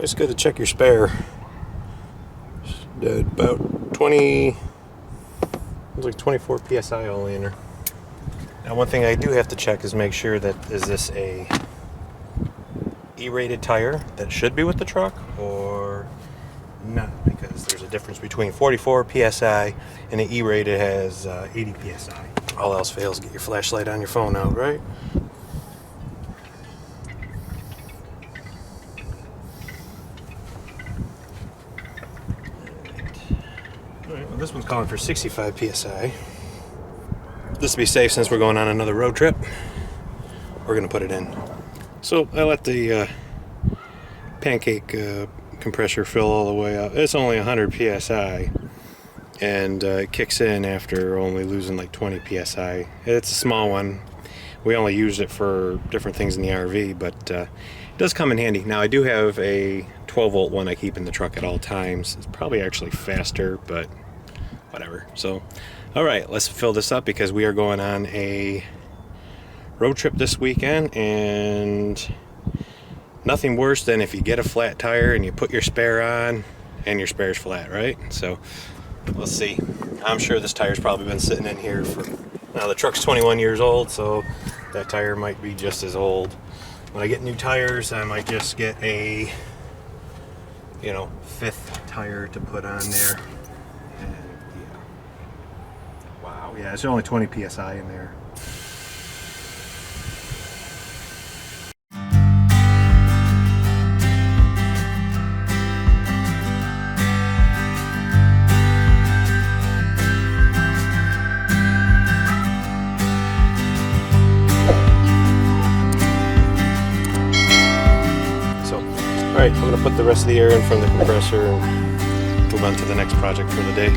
Always good to check your spare. Did about 20, it was like 24 psi only in her. Now one thing I do have to check is make sure that is this a E-rated tire that should be with the truck or not, because there's a difference between 44 psi and an E-rated has 80 psi. All else fails, get your flashlight on your phone out, right? Alright, well this one's calling for 65 psi. Just to be safe, since we're going on another road trip, we're going to put it in. So I let the pancake compressor fill all the way up. It's only 100 psi, and it kicks in after only losing like 20 psi. It's a small one. We only used it for different things in the RV, but it does come in handy. Now I do have a 12 volt one I keep in the truck at all times. It's probably actually faster, but whatever. So all right, let's fill this up because we are going on a road trip this weekend, and nothing worse than if you get a flat tire and you put your spare on and your spare's flat, right? So let's see. I'm sure this tire's probably been sitting in here for, now the truck's 21 years old, so that tire might be just as old. When I get new tires, I might just get a, you know, 5th tire to put on there. And yeah. Wow, yeah, it's only 20 psi in there. Alright, I'm going to put the rest of the air in from the compressor and move on to the next project for the day.